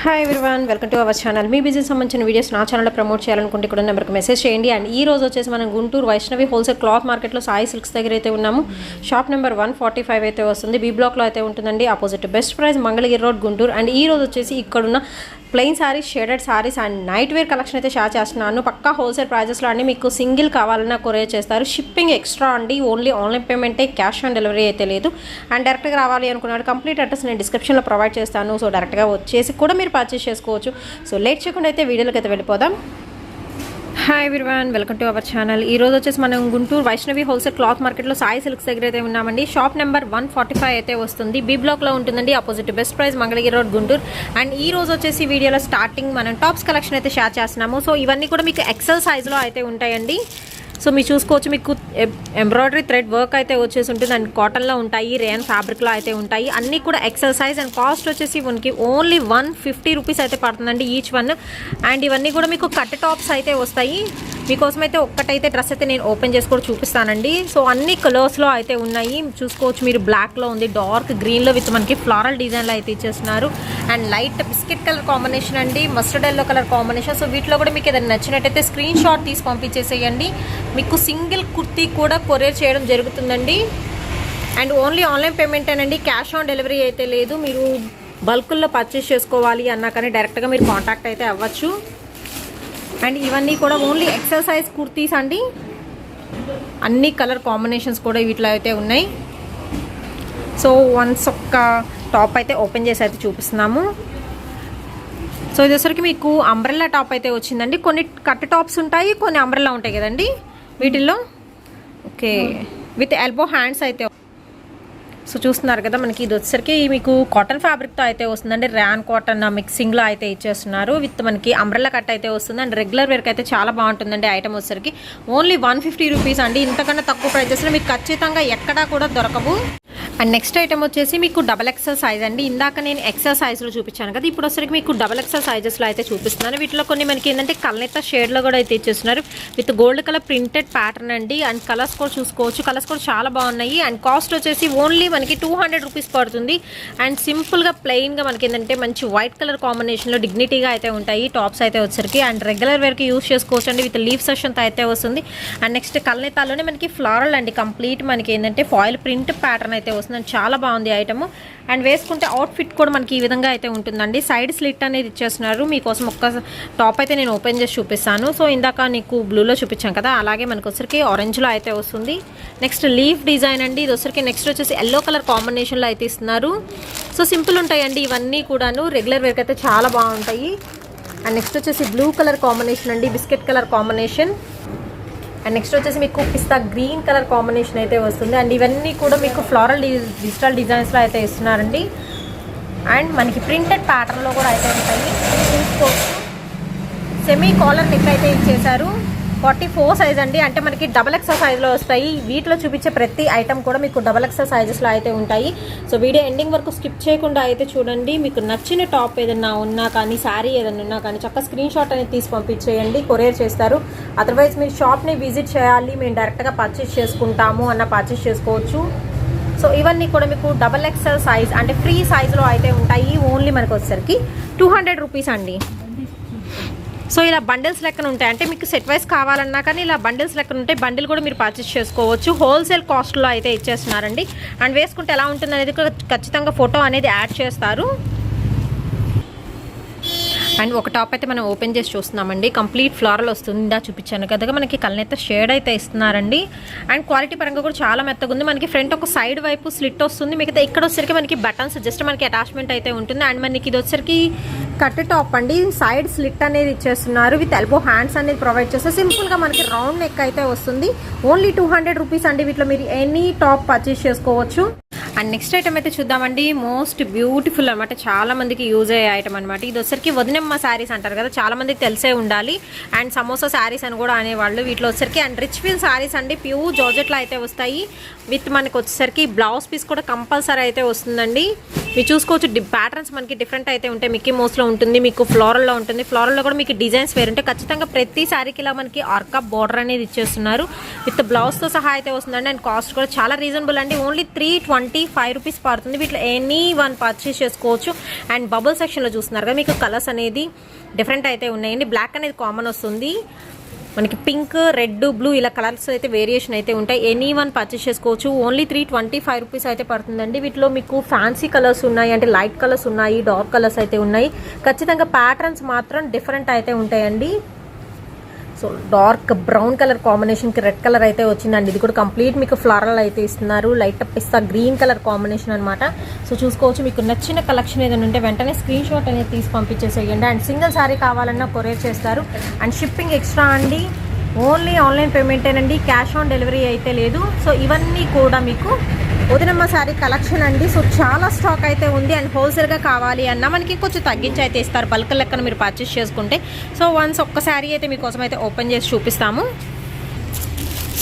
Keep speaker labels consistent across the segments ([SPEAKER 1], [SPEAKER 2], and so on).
[SPEAKER 1] Hi everyone, welcome to our channel. Me business సంబంధించిన videos నా ఛానల్లో ప్రమోట్ చేయాలనుకుంటే ఇక్కడ నెంబర్కి మెసేజ్ చేయండి. అండ్ ఈ రోజు వచ్చేసి మనం గుంటూరు వైష్ణవి హోల్సేల్ క్లాత్ మార్కెట్లో సాయి సిల్క్స్ దగ్గర అయితే ఉన్నాము. షాప్ నెంబర్ 145 అయితే వస్తుంది. బీ బ్లాక్లో అయితే ఉంటుందండి. Opposite best price Mangalagiri road Guntur. And ఈ రోజు వచ్చేసి ఇక్కడున్న plain saris, shaded saris and night wear collection అయితే షేర్ చేస్తున్నాను. పక్కా హోల్సేల్ ప్రైజెస్లో అండి. మీకు సింగిల్ కావాలన్నా కొరియర్ చేస్తారు. షిప్పింగ్ ఎక్స్ట్రా అండి. ఓన్లీ ఆన్లైన్ పేమెంటే, క్యాష్ ఆన్ డెలివరీ అయితే లేదు. అండ్ డైరెక్ట్గా రావాలి అనుకున్నాడు కంప్లీట్ అడ్రస్ నేను డిస్క్రిప్షన్లో ప్రొవైడ్ చేస్తాను. సో డైరెక్ట్గా వచ్చేసి కూడా మీరు పర్చేస్ చేసుకోవచ్చు. సో లేట్ చేయకుండా అయితే వీడియోలోకి అయితే వెళ్ళిపోదాం. Hi everyone, welcome to our channel. ఈ రోజు వచ్చేసి మనం గుంటూరు వైష్ణవి హోల్సేల్ క్లాత్ మార్కెట్లో సాయి సిల్క్స్ దగ్గర అయితే ఉన్నామండి. షాప్ నెంబర్ 145 అయితే వస్తుంది. బీ బ్లాక్లో ఉంటుందండి. Opposite best price Mangalagiri road Guntur. And ఈ రోజు వచ్చేసి వీడియోలో స్టార్టింగ్ మనం టాప్స్ కలెక్షన్ అయితే షేర్ చేస్తున్నాము. సో ఇవన్నీ కూడా మీకు ఎక్సెల్ సైజ్లో అయితే ఉంటాయండి. సో మీరు చూసుకోవచ్చు, మీకు ఎంబ్రాయిడరీ థ్రెడ్ వర్క్ అయితే వచ్చేసి ఉంటుంది. అండ్ కాటన్లో ఉంటాయి, రేయన్ ఫ్యాబ్రిక్లో అయితే ఉంటాయి. అన్నీ కూడా ఎక్సెల్ సైజ్. అండ్ కాస్ట్ వచ్చేసి మనకి ఓన్లీ 150 రూపీస్ అయితే పడుతుందండి ఈచ్ వన్. అండ్ ఇవన్నీ కూడా మీకు కట్ టాప్స్ అయితే వస్తాయి. మీకోసం అయితే ఒక్కటైతే డ్రెస్ అయితే నేను ఓపెన్ చేసి కూడా చూపిస్తానండి. సో అన్ని కలర్స్లో అయితే ఉన్నాయి. చూసుకోవచ్చు, మీరు బ్లాక్లో ఉంది, డార్క్ గ్రీన్లో విత్ మనకి ఫ్లారల్ డిజైన్లో అయితే ఇచ్చేస్తున్నారు. And light biscuit colour combination అండి, mustard yellow colour combination. So వీటిలో కూడా మీకు ఏదైనా నచ్చినట్టయితే స్క్రీన్ షాట్ తీసి పంపించేసేయండి. మీకు సింగిల్ కుర్తీ కూడా కొరియర్ చేయడం జరుగుతుందండి. అండ్ ఓన్లీ ఆన్లైన్ పేమెంటేనండి, క్యాష్ ఆన్ డెలివరీ అయితే లేదు. మీరు బల్కుల్లో పర్చేస్ చేసుకోవాలి అన్నా కానీ డైరెక్ట్గా మీరు కాంటాక్ట్ అయితే అవ్వచ్చు. అండ్ ఇవన్నీ కూడా ఓన్లీ ఎక్సెల్ సైజ్ కుర్తీస్ అండి. అన్ని కలర్ కాంబినేషన్స్ కూడా వీటిలో అయితే ఉన్నాయి. సో వన్స్ ఒక్క టాప్ అయితే ఓపెన్ చేసి అయితే చూపిస్తున్నాము. సో ఇది వచ్చరికి మీకు అంబ్రెల్లా టాప్ అయితే వచ్చిందండి. కొన్ని కట్ టాప్స్ ఉంటాయి, కొన్ని అంబ్రెల్లా ఉంటాయి కదండి వీటిల్లో. ఓకే, విత్ ఎల్బో హ్యాండ్స్ అయితే. సో చూస్తున్నారు కదా, మనకి ఇది వచ్చేసరికి మీకు కాటన్ ఫ్యాబ్రిక్తో అయితే వస్తుందండి. ర్యాన్ కాటన్ మిక్సింగ్లో అయితే ఇచ్చేస్తున్నారు. విత్ మనకి అంబ్రెల్లా కట్ అయితే వస్తుంది. అండ్ రెగ్యులర్ వేర్కి అయితే చాలా బాగుంటుందండి. ఐటమ్ వచ్చేసరికి ఓన్లీ 150 రూపీస్ అండి. ఇంతకన్నా తక్కువ ప్రైజెస్లో మీకు ఖచ్చితంగా ఎక్కడా కూడా దొరకవు. అండ్ నెక్స్ట్ ఐటమ్ వచ్చేసి మీకు డబల్ ఎక్సెల్ సైజ్ అండి. ఇందాక నేను ఎక్సెల్ సైజ్లో చూపించాను కదా, ఇప్పుడు వచ్చరికి మీకు డబల్ ఎక్సెల్ సైజెస్లో అయితే చూపిస్తున్నాను. వీటిలో కొన్ని మనకి ఏంటంటే కల్నేత షేడ్లో కూడా అయితే ఇచ్చేస్తున్నారు. With gold colour printed pattern అండి. అండ్ కలర్స్ కూడా చూసుకోవచ్చు, కలర్స్ కూడా చాలా బాగున్నాయి. అండ్ కాస్ట్ వచ్చేసి ఓన్లీ మనకి 200 రూపీస్ పడుతుంది. అండ్ సింపుల్గా ప్లెయిన్గా మనకి ఏంటంటే మంచి వైట్ కలర్ కాంబినేషన్లో డిగ్నిటీగా అయితే ఉంటాయి టాప్స్ అయితే వచ్చరికి. అండ్ రెగ్యులర్ వేర్కి యూస్ చేసుకోవచ్చు అండి. విత్ లీవ్ సెషన్తో అయితే వస్తుంది. అండ్ నెక్స్ట్ కల్నేతాలోనే మనకి ఫ్లారల్ అండి. కంప్లీట్ మనకి ఏంటంటే ఫాయిల్ ప్రింట్ ప్యాటర్న్ అయితే వస్తుంది. చాలా బాగుంది ఐటమ్. అండ్ వేసుకుంటే అవుట్ఫిట్ కూడా మనకి ఈ విధంగా అయితే ఉంటుందండి. సైడ్ స్లిట్ అనేది ఇచ్చేస్తున్నారు. మీకోసం ఒక్క టాప్ అయితే నేను ఓపెన్ చేసి చూపిస్తాను. సో ఇందాక నీకు బ్లూలో చూపించాను కదా, అలాగే మనకు వచ్చరికి ఆరెంజ్లో అయితే వస్తుంది. నెక్స్ట్ లీఫ్ డిజైన్ అండి. ఇది వచ్చరికి నెక్స్ట్ వచ్చేసి ఎల్లో కలర్ కాంబినేషన్లో అయితే ఇస్తున్నారు. సో సింపుల్ ఉంటాయండి ఇవన్నీ కూడాను. రెగ్యులర్ వేర్కి అయితే చాలా బాగుంటాయి. అండ్ నెక్స్ట్ వచ్చేసి బ్లూ కలర్ కాంబినేషన్ అండి, biscuit colour combination. And next వచ్చేసి మీకు పిస్తా గ్రీన్ కలర్ కాంబినేషన్ అయితే వస్తుంది. అండ్ ఇవన్నీ కూడా మీకు ఫ్లోరల్ డిజిటల్ డిజైన్స్లో అయితే ఇస్తున్నారండి. అండ్ మనకి ప్రింటెడ్ ప్యాటర్న్లో కూడా అయితే ఉంటాయి. చూసుకోవచ్చు, సెమీ కాలర్ నెక్ అయితే ఇచ్చేసారు. 44 సైజ్ అండి. అంటే మనకి డబల్ ఎక్సెల్ సైజ్లో వస్తాయి. వీటిలో చూపించే ప్రతి ఐటమ్ కూడా మీకు డబల్ ఎక్సెల్ సైజెస్లో అయితే ఉంటాయి. సో వీడియో ఎండింగ్ వరకు స్కిప్ చేయకుండా అయితే చూడండి. మీకు నచ్చిన టాప్ ఏదన్నా ఉన్నా కానీ, శారీ ఏదైనా ఉన్నా కానీ చక్కగా స్క్రీన్ షాట్ అనేది తీసి పంపించేయండి, కొరియర్ చేస్తారు. అదర్వైజ్ మీరు షాప్ని విజిట్ చేయాలి, మేము డైరెక్ట్గా పర్చేస్ చేసుకుంటాము అన్న పర్చేస్ చేసుకోవచ్చు. సో ఇవన్నీ కూడా మీకు డబల్ ఎక్సెల్ సైజ్ అంటే ఫ్రీ సైజులో అయితే ఉంటాయి. ఓన్లీ మనకు వచ్చేసరికి 200 రూపీస్ అండి. సో ఇలా బండిల్స్ లెక్కన ఉంటాయి. అంటే మీకు సెట్ వైజ్ కావాలన్నా కానీ ఇలా బండిల్స్ లెక్కన ఉంటాయి. బండిల్ కూడా మీరు పర్చేస్ చేసుకోవచ్చు. హోల్సేల్ కాస్ట్లో అయితే ఇచ్చేస్తున్నారండి. అండ్ వేసుకుంటే ఎలా ఉంటుంది అనేది ఖచ్చితంగా ఫోటో అనేది యాడ్ చేస్తారు. అండ్ ఒక టాప్ అయితే మనం ఓపెన్ చేసి చూస్తున్నామండి. కంప్లీట్ ఫ్లోరల్ వస్తుంది. ఇందా చూపించాను కదా, మనకి కల్నేత షేడ్ అయితే ఇస్తున్నారండి. అండ్ క్వాలిటీ పరంగా కూడా చాలా మెత్తగా ఉంది. మనకి ఫ్రంట్ ఒక సైడ్ వైపు స్లిట్ వస్తుంది. మిగతా ఇక్కడ వచ్చేసరికి మనకి బటన్స్ జస్ట్ మనకి అటాచ్మెంట్ అయితే ఉంటుంది. అండ్ మనకి ఇది వచ్చేసరికి కట్ టాప్ అండి. సైడ్ స్లిట్ అనేది ఇచ్చేస్తున్నారు. విత్ ఎల్బో హ్యాండ్స్ అనేది ప్రొవైడ్ చేస్తారు. సింపుల్గా మనకి రౌండ్ నెక్ అయితే వస్తుంది. ఓన్లీ 200 రూపీస్ అండి. వీటిలో మీరు ఎనీ టాప్ పర్చేస్ చేసుకోవచ్చు. అండ్ నెక్స్ట్ ఐటమ్ అయితే చూద్దామండి. మోస్ట్ బ్యూటిఫుల్ అనమాట, చాలా మందికి యూజ్ అయ్యే ఐటమ్ అనమాట. ఇది వచ్చరికి వదినమ్మ శారీస్ అంటారు కదా, చాలా మందికి తెలిసే ఉండాలి. అండ్ సమోసా శారీస్ అని కూడా అనేవాళ్ళు. వీటిలో వచ్చరికి అండ్ రిచ్ ఫీల్ శారీస్ అండి. ప్యూర్ జార్జెట్లో అయితే వస్తాయి. విత్ మనకి వచ్చేసరికి బ్లౌజ్ పీస్ కూడా కంపల్సరీ అయితే వస్తుందండి. మీరు చూసుకోవచ్చు ప్యాటర్న్స్ మనకి డిఫరెంట్ అయితే ఉంటాయి. మిక్కీ మౌస్లో ఉంటుంది, మీకు ఫ్లోరల్లో ఉంటుంది. ఫ్లోరల్లో కూడా మీకు డిజైన్స్ వేరు ఉంటాయి. ఖచ్చితంగా ప్రతి శారీకి ఇలా మనకి ఆర్కా బార్డర్ అనేది ఇచ్చేస్తున్నారు. విత్ బ్లౌజ్తో సహా అయితే వస్తుందండి. అండ్ కాస్ట్ కూడా చాలా రీజనబుల్ అండి. ఓన్లీ 325 రూపీస్ పడుతుంది. వీటిలో ఎనీ వన్ పర్చేస్ చేసుకోవచ్చు. అండ్ బబుల్ సెక్షన్లో చూస్తున్నారు కదా, మీకు కలర్స్ అనేది డిఫరెంట్ అయితే ఉన్నాయండి. బ్లాక్ అనేది కామన్ వస్తుంది, మనకి పింక్, రెడ్, బ్లూ ఇలా కలర్స్ అయితే వేరియేషన్ అయితే ఉంటాయి. ఎనీ వన్ పర్చేస్ చేసుకోవచ్చు. ఓన్లీ 325 రూపీస్ అయితే పడుతుందండి. వీటిలో మీకు ఫ్యాన్సీ కలర్స్ ఉన్నాయి, అంటే లైట్ కలర్స్ ఉన్నాయి, డార్క్ కలర్స్ అయితే ఉన్నాయి. ఖచ్చితంగా ప్యాటర్న్స్ మాత్రం డిఫరెంట్ అయితే ఉంటాయండి. సో డార్క్ బ్రౌన్ కలర్ కాంబినేషన్కి రెడ్ కలర్ అయితే వచ్చిందండి. ఇది కూడా కంప్లీట్ మీకు ఫ్లరల్ అయితే ఇస్తున్నారు. Light pista green colour combination అనమాట. సో చూసుకోవచ్చు. మీకు నచ్చిన కలెక్షన్ ఏదైనా ఉంటే వెంటనే స్క్రీన్ షాట్ అనేది తీసి పంపించేసేయండి. అండ్ సింగిల్ శారీ కావాలన్నా కొరియర్ చేస్తారు. అండ్ షిప్పింగ్ ఎక్స్ట్రా అండి. ఓన్లీ ఆన్లైన్ పేమెంటేనండి, క్యాష్ ఆన్ డెలివరీ అయితే లేదు. సో ఇవన్నీ కూడా మీకు వదినమ్మ శారీ కలెక్షన్ అండి. సో చాలా స్టాక్ అయితే ఉంది. అండ్ హోల్సేల్గా కావాలి అన్నా మనకి కొంచెం తగ్గించి అయితే ఇస్తారు, బల్క్ లెక్కన మీరు పర్చేస్ చేసుకుంటే. సో వన్స్ ఒక్క శారీ అయితే మీకోసం అయితే ఓపెన్ చేసి చూపిస్తాము.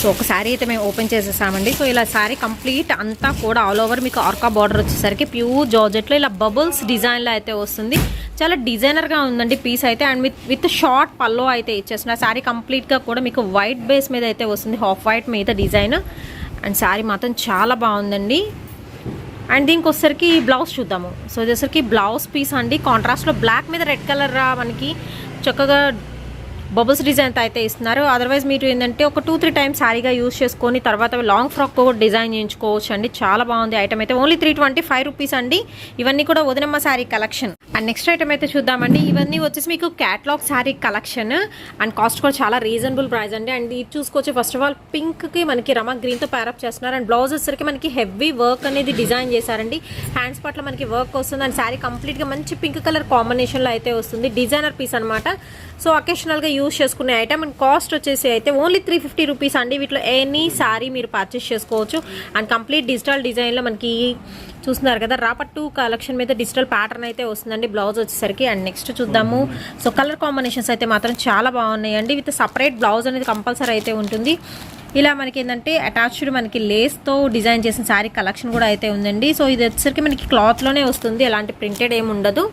[SPEAKER 1] సో ఒక శారీ అయితే మేము ఓపెన్ చేసేసామండి. సో ఇలా శారీ కంప్లీట్ అంతా కూడా ఆల్ ఓవర్ మీకు ఆర్కా బార్డర్ వచ్చేసరికి ప్యూర్ జార్జెట్లో ఇలా బబుల్స్ డిజైన్లో అయితే వస్తుంది. చాలా డిజైనర్గా ఉందండి పీస్ అయితే. అండ్ విత్ షార్ట్ పల్లో అయితే ఇచ్చేస్తున్నారు. శారీ కంప్లీట్గా కూడా మీకు వైట్ బేస్ మీద అయితే వస్తుంది, హాఫ్ వైట్ మీద డిజైన్. అండ్ శారీ మాత్రం చాలా బాగుందండి. అండ్ దీనికి వచ్చేసరికి బ్లౌజ్ చూద్దాము. సో ఇది వచ్చేసరికి బ్లౌజ్ పీస్ అండి. కాంట్రాస్ట్లో బ్లాక్ మీద రెడ్ కలర్ మనకి చక్కగా బబుల్స్ డిజైన్ అయితే ఇస్తున్నారు. అదర్వైజ్ మీరు ఏంటంటే ఒక 2-3 టైమ్స్ శారీగా యూజ్ చేసుకొని తర్వాత లాంగ్ ఫ్రాక్ కూడా డిజైన్ చేయించుకోవచ్చు అండి. చాలా బాగుంది ఐటమ్ అయితే. ఓన్లీ 325 రూపీస్ అండి. ఇవన్నీ కూడా Vadinamma sari collection. And next item అయితే చూద్దామండి. ఇవన్నీ వచ్చేసి మీకు catalogue sari collection. And cost కూడా చాలా రీజనబుల్ ప్రైస్ అండి. అండ్ ఇది చూసుకోవచ్చు. ఫస్ట్ ఆఫ్ ఆల్ పింక్కి మనకి రమా గ్రీన్తో ప్యారప్ చేస్తున్నారు. అండ్ బ్లౌజ్ వచ్చేసరికి మనకి హెవీ వర్క్ అనేది డిజైన్ చేశారండి. హ్యాండ్స్ పట్ల మనకి వర్క్ వస్తుంది. అండ్ శారీ కంప్లీట్గా మంచి పింక్ కలర్ కాంబినేషన్లో అయితే వస్తుంది. డిజైనర్ పీస్ అనమాట. సో అకేషనల్గా యూజ్ చేసుకునే ఐటమ్. అండ్ కాస్ట్ వచ్చేసి అయితే ఓన్లీ 350 రూపీస్ అండి. వీటిలో ఎనీ శారీ మీరు పర్చేస్ చేసుకోవచ్చు. అండ్ కంప్లీట్ డిజిటల్ డిజైన్లో మనకి చూస్తున్నారు కదా, రాపట్టు కలెక్షన్ మీద డిజిటల్ ప్యాటర్న్ అయితే వస్తుందండి బ్లౌజ్ వచ్చేసరికి. అండ్ నెక్స్ట్ చూద్దాము. సో కలర్ కాంబినేషన్స్ అయితే మాత్రం చాలా బాగున్నాయండి. విత్ సపరేట్ బ్లౌజ్ అనేది కంపల్సరీ అయితే ఉంటుంది. ఇలా మనకి ఏంటంటే అటాచ్డ్ మనకి లేస్తో డిజైన్ చేసిన శారీ కలెక్షన్ కూడా అయితే ఉందండి. సో ఇది వచ్చేసరికి మనకి క్లాత్లోనే వస్తుంది, ఎలాంటి ప్రింటెడ్ ఏమి ఉండదు.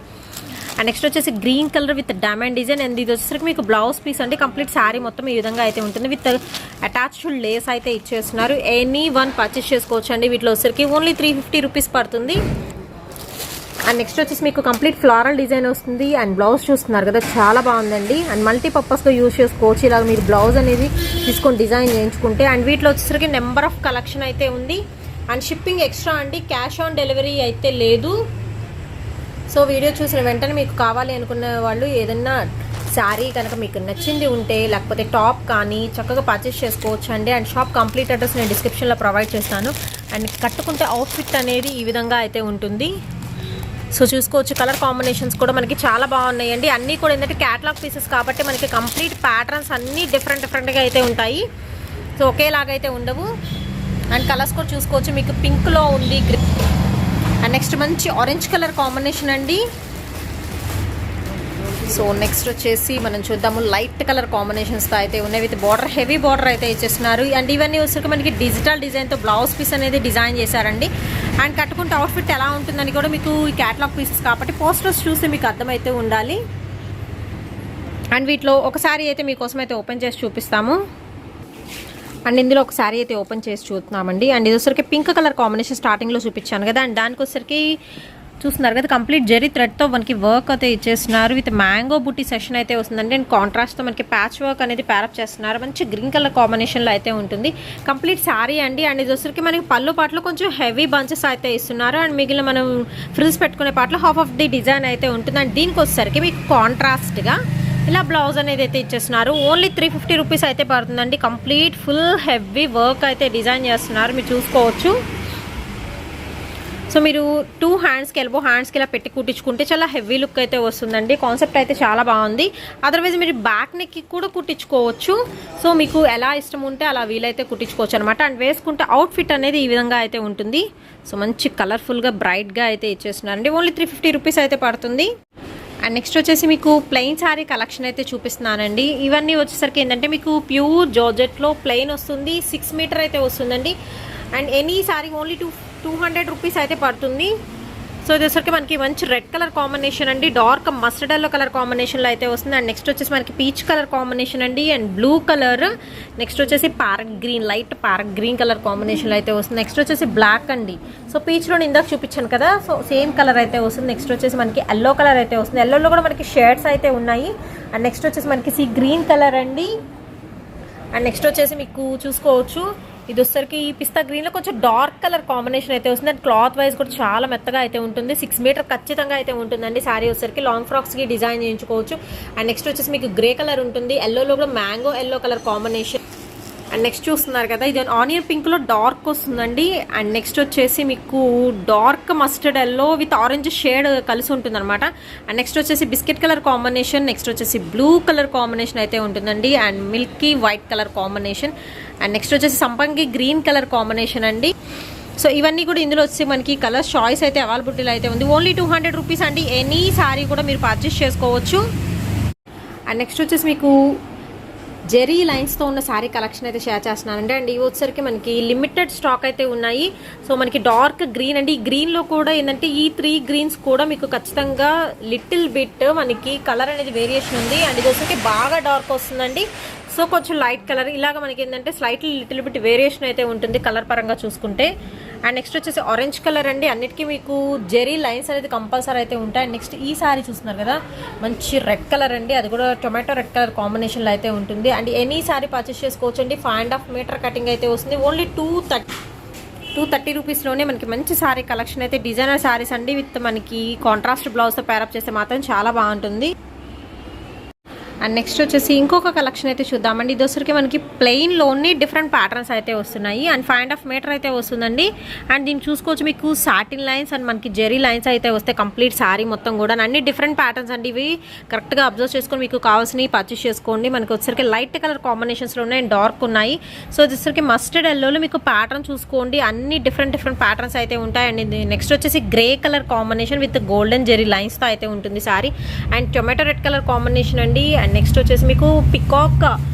[SPEAKER 1] అండ్ నెక్స్ట్ వచ్చేసి green colour with diamond design. And ఇది వచ్చేసరికి మీకు బ్లౌజ్ పీస్ అంటే కంప్లీట్ శారీ మొత్తం ఈ విధంగా అయితే ఉంటుంది. విత్ అటాచ్డ్ లేస్ అయితే ఇచ్చేస్తున్నారు. ఎనీ వన్ పర్చేస్ చేసుకోవచ్చు అండి. వీటిలో వచ్చేసరికి ఓన్లీ 350 రూపీస్ పడుతుంది. అండ్ నెక్స్ట్ వచ్చేసి మీకు కంప్లీట్ ఫ్లోరల్ డిజైన్ వస్తుంది. అండ్ బ్లౌజ్ చూస్తున్నారు కదా, చాలా బాగుందండి. అండ్ మల్టీపర్పస్గా యూజ్ చేసుకోవచ్చు. ఇలా మీరు బ్లౌజ్ అనేది తీసుకొని డిజైన్ చేయించుకుంటే. అండ్ వీటిలో వచ్చేసరికి నెంబర్ ఆఫ్ కలెక్షన్ అయితే ఉంది. అండ్ షిప్పింగ్ ఎక్స్ట్రా అండి, క్యాష్ ఆన్ డెలివరీ అయితే లేదు. సో వీడియో చూసిన వెంటనే మీకు కావాలి అనుకున్న వాళ్ళు ఏదన్నా శారీ కనుక మీకు నచ్చింది ఉంటే, లేకపోతే టాప్ కానీ చక్కగా పర్చేస్ చేసుకోవచ్చు అండి. అండ్ షాప్ కంప్లీట్ అడ్రస్ నేను డిస్క్రిప్షన్లో ప్రొవైడ్ చేస్తాను. అండ్ కట్టుకుంటే అవుట్ఫిట్ అనేది ఈ విధంగా అయితే ఉంటుంది. సో చూసుకోవచ్చు. కలర్ కాంబినేషన్స్ కూడా మనకి చాలా బాగున్నాయండి. అన్నీ కూడా ఏంటంటే క్యాటలాగ్ పీసెస్ కాబట్టి మనకి కంప్లీట్ ప్యాటర్న్స్ అన్నీ డిఫరెంట్గా అయితే ఉంటాయి. సో ఒకేలాగైతే ఉండవు. అండ్ కలర్స్ కూడా చూసుకోవచ్చు. మీకు పింక్లో ఉంది, అండ్ నెక్స్ట్ మంచి ఆరెంజ్ కలర్ కాంబినేషన్ అండి. సో నెక్స్ట్ వచ్చేసి మనం చూద్దాము. లైట్ కలర్ కాంబినేషన్స్తో అయితే ఉన్నాయి. విత్ బార్డర్, హెవీ బార్డర్ అయితే ఇచ్చేస్తున్నారు. అండ్ ఇవన్నీ వచ్చేసరికి మనకి డిజిటల్ డిజైన్తో బ్లౌజ్ పీస్ అనేది డిజైన్ చేశారండి. అండ్ కట్టుకుంటే అవుట్ఫిట్ ఎలా ఉంటుందని కూడా మీకు ఈ క్యాటలాగ్ పీసెస్ కాబట్టి పోస్టర్స్ చూస్తే మీకు అర్థమైతే ఉండాలి. అండ్ వీటిలో ఒక శారీ అయితే మీకోసం అయితే ఓపెన్ చేసి చూపిస్తాము. అండ్ ఇందులో ఒక శారీ అయితే ఓపెన్ చేసి చూస్తున్నామండి. అండ్ ఇది వచ్చరికి పింక్ కలర్ కాంబినేషన్ స్టార్టింగ్లో చూపించాను కదా. అండ్ దానికి వచ్చరికి చూస్తున్నారు కదా, కంప్లీట్ జెరీ థ్రెడ్తో మనకి వర్క్ అయితే ఇచ్చేస్తున్నారు. విత్ మ్యాంగో బుట్టి సెషన్ అయితే వస్తుందండి. అండ్ కాంట్రాస్ట్తో మనకి ప్యాచ్ వర్క్ అనేది ప్యారప్ చేస్తున్నారు. మంచి గ్రీన్ కలర్ కాంబినేషన్లో అయితే ఉంటుంది కంప్లీట్ శారీ అండి. అండ్ ఇది వచ్చరికి మనకి పళ్ళు పాటలో కొంచెం హెవీ బంచెస్ అయితే ఇస్తున్నారు. అండ్ మిగిలిన మనం ఫ్రిల్స్ పెట్టుకునే పాటలో హాఫ్ ఆఫ్ ది డిజైన్ అయితే ఉంటుంది. అండ్ దీనికి వచ్చేసరికి మీకు కాంట్రాస్ట్గా ఇలా బ్లౌజ్ అనేది అయితే ఇచ్చేస్తున్నారు. ఓన్లీ 350 రూపీస్ అయితే పడుతుందండి. కంప్లీట్ ఫుల్ హెవీ వర్క్ అయితే డిజైన్ చేస్తున్నారు, మీరు చూసుకోవచ్చు. సో మీరు 2 హ్యాండ్స్కి ఎల్బో హ్యాండ్స్కి ఇలా పెట్టి కుట్టించుకుంటే చాలా హెవీ లుక్ అయితే వస్తుందండి. కాన్సెప్ట్ అయితే చాలా బాగుంది. అదర్వైజ్ మీరు బ్యాక్ నెక్కి కూడా కుట్టించుకోవచ్చు. సో మీకు ఎలా ఇష్టం ఉంటే అలా వీలైతే కుట్టించుకోవచ్చు అనమాట. అండ్ వేసుకుంటే అవుట్ఫిట్ అనేది ఈ విధంగా అయితే ఉంటుంది. సో మంచి కలర్ఫుల్గా బ్రైట్గా అయితే ఇచ్చేస్తున్నారండి. ఓన్లీ 350 రూపీస్ అయితే పడుతుంది. అండ్ నెక్స్ట్ వచ్చేసి మీకు ప్లెయిన్ శారీ కలెక్షన్ అయితే చూపిస్తున్నానండి. ఇవన్నీ వచ్చేసరికి ఏంటంటే మీకు ప్యూర్ జార్జెట్లో ప్లెయిన్ వస్తుంది. 6 మీటర్ అయితే వస్తుందండి. And any sari only 200 rupees అయితే పడుతుంది. సో ఇది వచ్చరికి మనకి మంచి రెడ్ కలర్ కాంబినేషన్ అండి, డార్క్ మస్టర్డ్ ఎల్లో కలర్ కాంబినేషన్లో అయితే వస్తుంది. అండ్ నెక్స్ట్ వచ్చేసి మనకి పీచ్ కలర్ కాంబినేషన్ అండి, అండ్ బ్లూ కలర్, నెక్స్ట్ వచ్చేసి parrot green, light parrot green colour కాంబినేషన్లో అయితే వస్తుంది. నెక్స్ట్ వచ్చేసి బ్లాక్ అండి, సో పీచ్లో ఇందాక చూపించాను కదా, సో సేమ్ కలర్ అయితే వస్తుంది. నెక్స్ట్ వచ్చేసి మనకి ఎల్లో కలర్ అయితే వస్తుంది, ఎల్లోలో కూడా మనకి షేడ్స్ అయితే ఉన్నాయి. అండ్ నెక్స్ట్ వచ్చేసి మనకి గ్రీన్ కలర్ అండి. అండ్ నెక్స్ట్ వచ్చేసి మీకు చూసుకోవచ్చు ఇది వచ్చరికి పిస్తా గ్రీన్లో కొంచెం డార్క్ కలర్ కాంబినేషన్ అయితే వస్తుంది. అండ్ క్లాత్ వైజ్ కూడా చాలా మెత్తగా అయితే ఉంటుంది, 6 మీటర్ ఖచ్చితంగా అయితే ఉంటుందండి. శారీ వచ్చరికి లాంగ్ ఫ్రాక్స్కి డిజైన్ చేయించుకోవచ్చు. అండ్ నెక్స్ట్ వచ్చేసి మీకు గ్రే కలర్ ఉంటుంది, ఎల్లోలో కూడా mango yellow colour combination. And next చూస్తున్నారు కదా, ఇది ఆనియన్ పింక్లో డార్క్ వస్తుందండి. అండ్ నెక్స్ట్ వచ్చేసి మీకు dark mustard yellow with orange shade కలిసి ఉంటుంది అనమాట. అండ్ నెక్స్ట్ వచ్చేసి బిస్కెట్ కలర్ కాంబినేషన్, నెక్స్ట్ వచ్చేసి బ్లూ కలర్ కాంబినేషన్ అయితే ఉంటుందండి. And Milky white colour combination. And next వచ్చేసి సంపంగి గ్రీన్ కలర్ కాంబినేషన్ అండి. సో ఇవన్నీ కూడా ఇందులో వచ్చి మనకి కలర్ చాయిస్ అయితే అవైలబిలిటీలో అయితే ఉంది. ఓన్లీ 200 రూపీస్ అండి, ఎనీ సారీ కూడా మీరు పర్చేస్ చేసుకోవచ్చు. అండ్ నెక్స్ట్ వచ్చేసి మీకు జెరీ లైన్స్తో ఉన్న శారీ కలెక్షన్ అయితే షేర్ చేస్తున్నానండి. అండ్ ఇవి వచ్చేసరికి మనకి లిమిటెడ్ స్టాక్ అయితే ఉన్నాయి. సో మనకి డార్క్ గ్రీన్ అండి, ఈ గ్రీన్లో కూడా ఏంటంటే ఈ 3 గ్రీన్స్ కూడా మీకు ఖచ్చితంగా లిటిల్ బిట్ మనకి కలర్ అనేది వేరియేషన్ ఉంది. అండ్ ఇది వచ్చేసరికి బాగా డార్క్ వస్తుందండి, సో కొంచెం లైట్ కలర్ ఇలాగ మనకి ఏంటంటే స్లైట్లీ లిటిల్ బిట్ వేరియేషన్ అయితే ఉంటుంది కలర్ పరంగా చూసుకుంటే. అండ్ నెక్స్ట్ వచ్చేసి ఆరెంజ్ కలర్ అండి, అన్నిటికీ మీకు జెరీ లైన్స్ అనేది కంపల్సరీ అయితే ఉంటాయి. అండ్ నెక్స్ట్ ఈ సారీ చూస్తున్నారు కదా, మంచి రెడ్ కలర్ అండి, అది కూడా టొమాటో రెడ్ కలర్ కాంబినేషన్లో అయితే ఉంటుంది. అండ్ ఎనీ సారీ పర్చేస్ చేసుకోవచ్చు అండి. 5.5 మీటర్ కటింగ్ అయితే వస్తుంది. ఓన్లీ 230 రూపీస్లోనే మనకి మంచి సారీ కలెక్షన్ అయితే, డిజైనర్ సారీస్ అండి విత్ మనకి కాంట్రాస్ట్ బ్లౌజ్తో పేరప్ చేస్తే మాత్రం చాలా బాగుంటుంది. అండ్ నెక్స్ట్ వచ్చేసి ఇంకొక కలెక్షన్ అయితే చూద్దామండి. ఇది వచ్చరికి మనకి ప్లెయిన్లోనే డిఫరెంట్ ప్యాటర్న్స్ అయితే వస్తున్నాయి. అండ్ 5.5 మీటర్ అయితే వస్తుందండి. అండ్ దీన్ని చూసుకోవచ్చు మీకు సాటిన్ లైన్స్ అండ్ మనకి జెరీ లైన్స్ అయితే వస్తాయి కంప్లీట్ శారీ మొత్తం కూడా. అన్ని డిఫరెంట్ ప్యాటర్న్స్ అండి, ఇవి కరెక్ట్గా అబ్జర్వ్ చేసుకొని మీకు కావాల్సినవి పర్చేస్ చేసుకోండి. మనకి వచ్చరికి లైట్ కలర్ కాంబినేషన్స్లో ఉన్నాయి అండ్ డార్క్ ఉన్నాయి. సో ఇది వచ్చరికి మస్టర్డ్ ఎల్లోలో మీకు ప్యాటర్న్ చూసుకోండి, అన్ని డిఫరెంట్ ప్యాటర్న్స్ అయితే ఉంటాయి. అండ్ నెక్స్ట్ వచ్చేసి grey colour combination with golden zari లైన్స్తో అయితే ఉంటుంది sari. And tomato red colour combination అండి. అండ్ నెక్స్ట్ వచ్చేసి మీకు పికాక్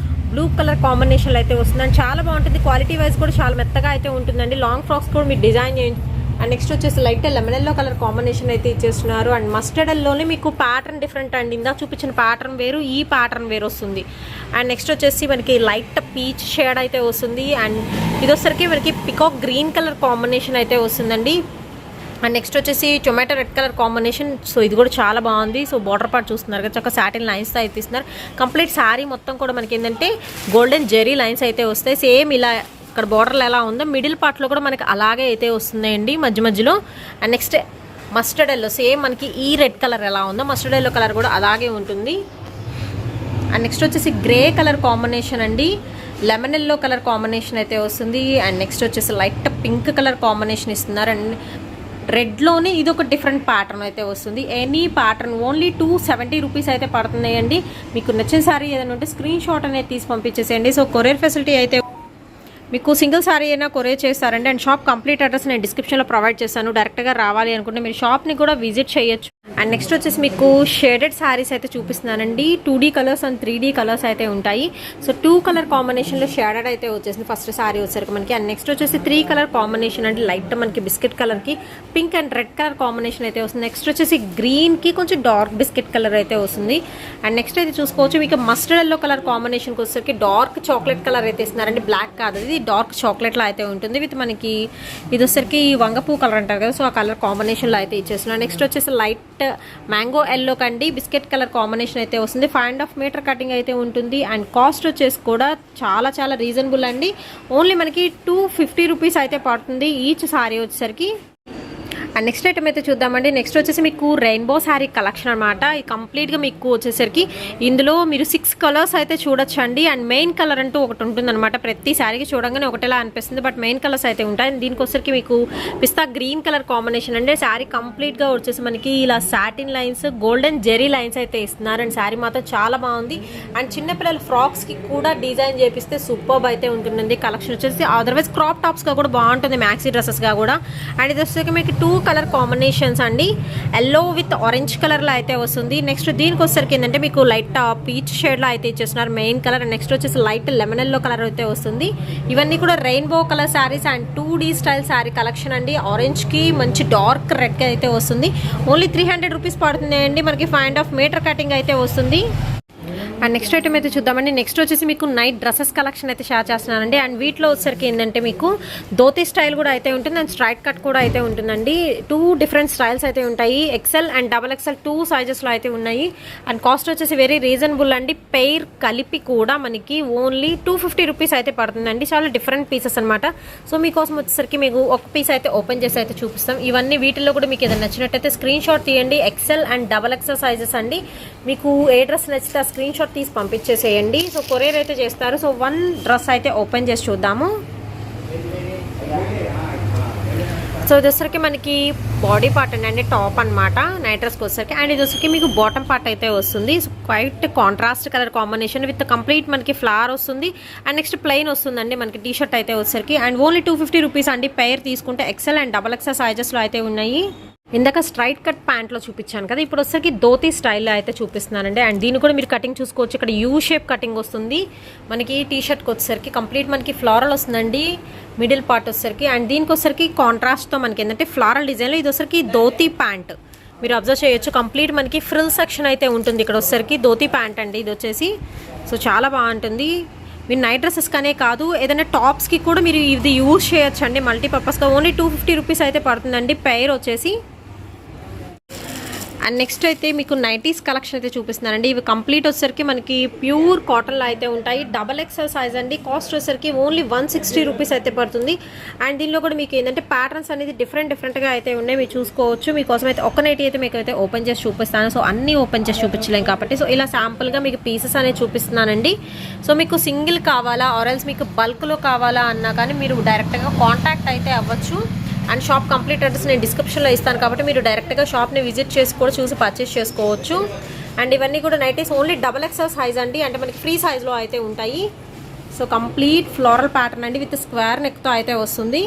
[SPEAKER 1] బ్లూ కలర్ కాంబినేషన్లో అయితే వస్తుందండి, చాలా బాగుంటుంది. క్వాలిటీ వైజ్ కూడా చాలా మెత్తగా అయితే ఉంటుందండి. లాంగ్ ఫ్రాక్స్ కూడా మీరు డిజైన్ చేయండి. అండ్ నెక్స్ట్ వచ్చేసి light lemon yellow colour combination అయితే ఇచ్చేస్తున్నారు. అండ్ మస్టర్డ్ ఎల్లోనే మీకు ప్యాటర్న్ డిఫరెంట్ అండి, ఇందాక చూపించిన ప్యాటర్న్ వేరు, ఈ ప్యాటర్న్ వేరు వస్తుంది. అండ్ నెక్స్ట్ వచ్చేసి మనకి లైట్ పీచ్ షేడ్ అయితే వస్తుంది. అండ్ ఇది వచ్చరికి మనకి పికాక్ గ్రీన్ కలర్ కాంబినేషన్ అయితే వస్తుందండి. అండ్ నెక్స్ట్ వచ్చేసి tomato red colour combination. So ఇది కూడా చాలా బాగుంది. సో బార్డర్ పార్ట్ చూస్తున్నారు కదా, చక్కగా సాటిన్ లైన్స్తో అయితే ఇస్తున్నారు. కంప్లీట్ శారీ మొత్తం కూడా మనకి ఏంటంటే గోల్డెన్ జెరీ లైన్స్ అయితే వస్తాయి. సేమ్ ఇలా ఇక్కడ బార్డర్లు ఎలా ఉందో మిడిల్ పార్ట్లో కూడా మనకి అలాగే అయితే వస్తున్నాయండి మధ్య మధ్యలో. And next mustard yellow same మనకి ఈ రెడ్ కలర్ ఎలా ఉందో మస్టర్డ్ ఎల్లో కలర్ కూడా అలాగే ఉంటుంది. అండ్ నెక్స్ట్ వచ్చేసి గ్రే కలర్ కాంబినేషన్ అండి, లెమన్ ఎల్లో కలర్ కాంబినేషన్ అయితే వస్తుంది. అండ్ నెక్స్ట్ వచ్చేసి లైట్ పింక్ కలర్ కాంబినేషన్ ఇస్తున్నారు. అండ్ రెడ్లోనే ఇది ఒక డిఫరెంట్ ప్యాటర్న్ అయితే వస్తుంది. ఎనీ ప్యాటర్న్ ఓన్లీ 270 రూపీస్ అయితే పడుతున్నాయండి. మీకు నచ్చిన సారీ ఏదైనా ఉంటే స్క్రీన్ షాట్ అనేది తీసి పంపించేసేయండి. సో కొరియర్ ఫెసిలిటీ అయితే మీకు సింగిల్ సారీ అయినా కొరియర్ చేస్తారండి. అండ్ షాప్ కంప్లీట్ అడ్రస్ నేను డిస్క్రిప్షన్లో ప్రొవైడ్ చేస్తాను, డైరెక్ట్గా రావాలి అనుకుంటే మీరు షాప్ని కూడా విజిట్ చేయొచ్చు. అండ్ నెక్స్ట్ వచ్చేసి మీకు షేడెడ్ శారీస్ అయితే చూపిస్తున్నానండి. 2D colours and 3D colours అయితే ఉంటాయి. సో 2 కలర్ కాంబినేషన్లో షేడెడ్ అయితే వచ్చేసింది ఫస్ట్ శారీ వచ్చేసరికి మనకి. అండ్ నెక్స్ట్ వచ్చేసి 3 కలర్ కాంబినేషన్ అంటే లైట్ మనకి బిస్కెట్ కలర్కి pink and red colour combination అయితే వస్తుంది. నెక్స్ట్ వచ్చేసి గ్రీన్కి కొంచెం డార్క్ బిస్కెట్ కలర్ అయితే వస్తుంది. అండ్ నెక్స్ట్ అయితే చూసుకోవచ్చు మీకు మస్టర్డ్ ఎల్లో కలర్ కాంబినేషన్కి వచ్చేసరికి డార్క్ చాక్లెట్ కలర్ అయితే ఇస్తున్నారండి, బ్లాక్ కాదు ఇది డార్క్ చాక్లెట్లో అయితే ఉంటుంది విత్ మనకి ఇది వచ్చేసరికి వంగపూ కలర్ అంటారు కదా, సో ఆ కలర్ కాంబినేషన్లో అయితే ఇచ్చేస్తున్నారు. నెక్స్ట్ వచ్చేసి లైట్ మ్యాంగో ఎల్లో కండి బిస్కెట్ కలర్ కాంబినేషన్ అయితే వస్తుంది. 5.5 మీటర్ కటింగ్ అయితే ఉంటుంది. అండ్ కాస్ట్ వచ్చేసి కూడా చాలా రీజనబుల్ అండి, ఓన్లీ మనకి 250 రూపీస్ అయితే పడుతుంది ఈచ్ సారీ వచ్చేసరికి. అండ్ నెక్స్ట్ ఐటమ్ అయితే చూద్దామండి. నెక్స్ట్ వచ్చేసి మీకు రెయిన్బో శారీ కలెక్షన్ అనమాట. ఇది కంప్లీట్గా మీకు వచ్చేసరికి ఇందులో మీరు 6 కలర్స్ అయితే చూడొచ్చండి. అండ్ మెయిన్ కలర్ అంటూ ఒకటి ఉంటుందన్నమాట, ప్రతి శారీకి చూడంగానే ఒకటేలా అనిపిస్తుంది, బట్ మెయిన్ కలర్స్ అయితే ఉంటాయి. దీనికి వచ్చేసరికి మీకు పిస్తా గ్రీన్ కలర్ కాంబినేషన్ అండి. శారీ కంప్లీట్గా వచ్చేసి మనకి ఇలా satin lines golden zari lines అయితే ఇస్తున్నారు. అండ్ శారీ మాత్రం చాలా బాగుంది. అండ్ చిన్నపిల్లల ఫ్రాక్స్కి కూడా డిజైన్ చేపిస్తే సూపర్బ్ అయితే ఉంటుందండి కలెక్షన్ వచ్చేసి. అదర్వైజ్ క్రాప్ టాప్స్గా కూడా బాగుంటుంది, మ్యాక్సీ డ్రెస్సెస్గా కూడా. అండ్ ఇది వచ్చేసరికి మీకు 2 కలర్ కాంబినేషన్స్ అండి. ఎల్లో విత్ ఆరెంజ్ కలర్లో అయితే వస్తుంది. నెక్స్ట్ దీనికి వచ్చేసరికి ఏంటంటే మీకు లైట్ పీచ్ షేడ్లో అయితే ఇచ్చేస్తున్నారు మెయిన్ కలర్. నెక్స్ట్ వచ్చేసి లైట్ లెమన్ ఎల్లో కలర్ అయితే వస్తుంది. ఇవన్నీ కూడా rainbow colour saris and 2D style sari collection అండి. ఆరెంజ్కి మంచి డార్క్ రెడ్కి అయితే వస్తుంది. ఓన్లీ 300 రూపీస్ పడుతుంది అండి. మనకి 5.5 మీటర్ కటింగ్ అయితే వస్తుంది. అండ్ నెక్స్ట్ ఐటమ్ అయితే చూద్దామండి. నెక్స్ట్ వచ్చేసి మీకు నైట్ డ్రెస్సెస్ కలెక్షన్ అయితే షేర్ చేస్తున్నానండి. అండ్ వీటిలో వచ్చేసరికి ఏంటంటే మీకు ధోతీ స్టైల్ కూడా అయితే ఉంటుంది అండ్ స్ట్రైట్ కట్ కూడా అయితే ఉంటుందండి. 2 డిఫరెంట్ స్టైల్స్ అయితే ఉంటాయి. XL అండ్ XXL 2 సైజెస్లో అయితే ఉన్నాయి. అండ్ కాస్ట్ వచ్చేసి వెరీ రీజనబుల్ అండి. పెయిర్ కలిపి కూడా మనకి ఓన్లీ 250 రూపీస్ అయితే పడుతుందండి. చాలా డిఫరెంట్ పీసెస్ అనమాట. సో మీకోసం వచ్చేసరికి మీకు ఒక పీస్ అయితే ఓపెన్ చేసి అయితే చూపిస్తాం. ఇవన్నీ వీటిల్లో కూడా మీకు ఏదైనా నచ్చినట్టయితే స్క్రీన్ షాట్ తీయండి. XL అండ్ XXL సైజెస్ అండి. మీకు ఏ డ్రెస్ నచ్చితే ఆ స్క్రీన్ షాట్ తీసి పంపించేసేయండి. సో కొరియర్ అయితే చేస్తారు. సో 1 డ్రెస్ అయితే ఓపెన్ చేసి చూద్దాము. సో ఇది వచ్చరికి మనకి బాడీ పార్ట్ అండి, టాప్ అనమాట నైట్ డ్రెస్కి వచ్చరికి. అండ్ ఇది వచ్చరికి మీకు బాటమ్ పార్ట్ అయితే వస్తుంది. So quiet contrast colour combination with complete మనకి ఫ్లవర్ వస్తుంది. అండ్ నెక్స్ట్ ప్లెయిన్ వస్తుందండి మనకి టీ షర్ట్ అయితే వచ్చరికి. అండ్ ఓన్లీ 250 రూపీస్ అండి. పెయిర్ తీసుకుంటే XL అండ్ XXL సైజెస్లో అయితే ఉన్నాయి. ఇందాక స్ట్రైట్ కట్ ప్యాంట్లో చూపించాను కదా, ఇప్పుడు వచ్చేసరికి ధోతీ స్టైల్లో అయితే చూపిస్తున్నానండి. అండ్ దీన్ని కూడా మీరు కటింగ్ చూసుకోవచ్చు. ఇక్కడ యూ షేప్ కటింగ్ వస్తుంది మనకి. టీ షర్ట్కి వచ్చేసరికి కంప్లీట్ మనకి ఫ్లోరల్ వస్తుందండి మిడిల్ పార్ట్ వచ్చేసరికి. అండ్ దీనికి వచ్చేసరికి కాంట్రాస్ట్తో మనకి ఏంటంటే ఫ్లోరల్ డిజైన్లో ఇది వచ్చేసరికి ధోతీ ప్యాంట్ మీరు అబ్జర్వ్ చేయొచ్చు. కంప్లీట్ మనకి ఫ్రిల్ సెక్షన్ అయితే ఉంటుంది ఇక్కడ వచ్చేసరికి. ధోతీ ప్యాంట్ అండి ఇది వచ్చేసి. సో చాలా బాగుంటుంది. మీరు నైట్ డ్రెస్సెస్కనే కాదు ఏదైనా టాప్స్కి కూడా మీరు ఇది యూజ్ చేయొచ్చు అండి మల్టీపర్పస్గా. ఓన్లీ 250 రూపీస్ అయితే పడుతుందండి పెయిర్ వచ్చేసి. అండ్ నెక్స్ట్ అయితే మీకు నైటీస్ కలెక్షన్ అయితే చూపిస్తున్నానండి. ఇవి కంప్లీట్ వచ్చేసరికి మనకి ప్యూర్ కాటన్లో అయితే ఉంటాయి. XXL సైజ్ అండి. కాస్ట్ వచ్చేసరికి ఓన్లీ 160 రూపీస్ అయితే పడుతుంది. అండ్ దీనిలో కూడా మీకు ఏంటంటే ప్యాటర్న్స్ అనేది డిఫరెంట్గా అయితే ఉన్నాయి. మీరు చూసుకోవచ్చు. మీకోసం అయితే ఒక నైటీ అయితే మీకు అయితే ఓపెన్ చేసి చూపిస్తాను. సో అన్నీ ఓపెన్ చేసి చూపించలేం కాబట్టి సో ఇలా శాంపుల్గా మీకు పీసెస్ అనేది చూపిస్తున్నానండి. సో మీకు సింగిల్ కావాలా ఆర్ఎల్స్ మీకు బల్క్లో కావాలా అన్నా కానీ మీరు డైరెక్ట్గా కాంటాక్ట్ అయితే అవ్వచ్చు. అండ్ షాప్ కంప్లీట్ అడ్రస్ నేను డిస్క్రిప్షన్లో ఇస్తాను కాబట్టి మీరు డైరెక్ట్గా షాప్ని విజిట్ చేసి కూడా చూసి పర్చేస్ చేసుకోవచ్చు. అండ్ ఇవన్నీ కూడా నైటీస్ ఓన్లీ XXL సైజ్ అండి. అంటే మనకి ఫ్రీ సైజ్లో అయితే ఉంటాయి. సో కంప్లీట్ ఫ్లోరల్ ప్యాటర్న్ అండి విత్ స్క్వేర్ నెక్తో అయితే వస్తుంది.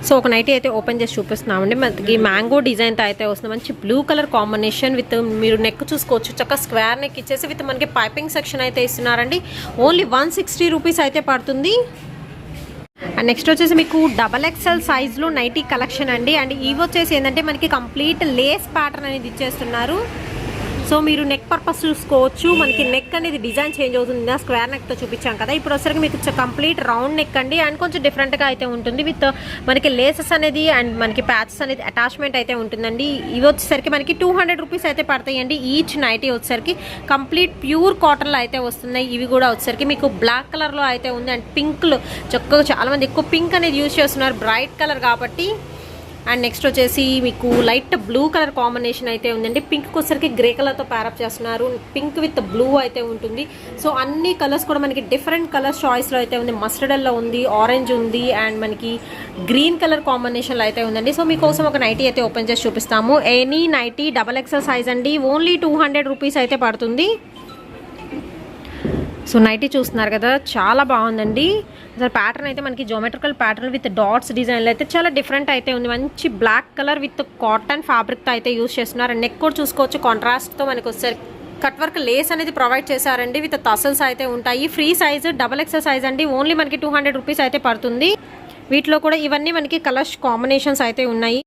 [SPEAKER 1] సో ఒక నైటీ అయితే ఓపెన్ చేసి చూపిస్తున్నామండి. మనకి మ్యాంగో డిజైన్తో అయితే వస్తుంది. మంచి బ్లూ కలర్ కాంబినేషన్ విత్ మీరు నెక్ చూసుకోవచ్చు. చక్కగా స్క్వేర్ నెక్ ఇచ్చేసి విత్ మనకి పైపింగ్ సెక్షన్ అయితే ఇస్తున్నారండి. ఓన్లీ 160 రూపీస్ అయితే పడుతుంది. అండ్ నెక్స్ట్ వచ్చేసి మీకు XXL సైజ్లో నైటీ కలెక్షన్ అండి. అండ్ ఇవి వచ్చేసి ఏంటంటే మనకి కంప్లీట్ లేస్ ప్యాటర్న్ అనేది ఇచ్చేస్తున్నారు. సో మీరు నెక్ పర్పస్ చూసుకోవచ్చు. మనకి నెక్ అనేది డిజైన్ చేంజ్ అవుతుంది. స్క్వేర్ నెక్తో చూపించాం కదా, ఇప్పుడు వచ్చరికి మీకు కంప్లీట్ రౌండ్ నెక్ అండి. అండ్ కొంచెం డిఫరెంట్గా అయితే ఉంటుంది విత్ మనకి లేసెస్ అనేది అండ్ మనకి ప్యాచెస్ అనేది అటాచ్మెంట్ అయితే ఉంటుందండి. ఇవి వచ్చేసరికి మనకి 200 రూపీస్ అయితే పడతాయండి. ఈచ్ నైటీ వచ్చేసరికి కంప్లీట్ ప్యూర్ కాటన్లో అయితే వస్తున్నాయి. ఇవి కూడా వచ్చేసరికి మీకు బ్లాక్ కలర్లో అయితే ఉంది. అండ్ పింక్లో చక్కగా చాలామంది ఎక్కువ పింక్ అనేది యూజ్ చేస్తున్నారు బ్రైట్ కలర్ కాబట్టి. అండ్ నెక్స్ట్ వచ్చేసి మీకు లైట్ బ్లూ కలర్ కాంబినేషన్ అయితే ఉందండి. పింక్ వచ్చరికి గ్రే కలర్తో ప్యారప్ చేస్తున్నారు. పింక్ విత్ బ్లూ అయితే ఉంటుంది. సో అన్ని కలర్స్ కూడా మనకి డిఫరెంట్ కలర్ చాయిస్లో అయితే ఉంది. మస్టర్డ్ ఎల్లో ఉంది, ఆరెంజ్ ఉంది అండ్ మనకి గ్రీన్ కలర్ కాంబినేషన్లో అయితే ఉందండి. సో మీకోసం ఒక నైటీ అయితే ఓపెన్ చేసి చూపిస్తాము. ఎనీ నైటీ XXL సైజ్ అండి. ఓన్లీ 200 రూపీస్ అయితే పడుతుంది. సో నైటీ చూస్తున్నారు కదా, చాలా బాగుందండి. అసలు ప్యాటర్న్ అయితే మనకి జోమెట్రికల్ ప్యాటర్న్ విత్ డాట్స్ డిజైన్లో అయితే చాలా డిఫరెంట్ అయితే ఉంది. మంచి బ్లాక్ కలర్ విత్ కాటన్ ఫ్యాబ్రిక్తో అయితే యూజ్ చేస్తున్నారు. నెక్ కూడా చూసుకోవచ్చు కాంట్రాస్ట్తో మనకి వచ్చారు. కట్ వర్క్ లేస్ అనేది ప్రొవైడ్ చేశారండి విత్ టసల్స్ అయితే ఉంటాయి. ఫ్రీ సైజ్ XXL సైజ్ అండి. ఓన్లీ మనకి 200 రూపీస్ అయితే పడుతుంది. వీటిలో కూడా ఇవన్నీ మనకి కలర్స్ కాంబినేషన్స్ అయితే ఉన్నాయి.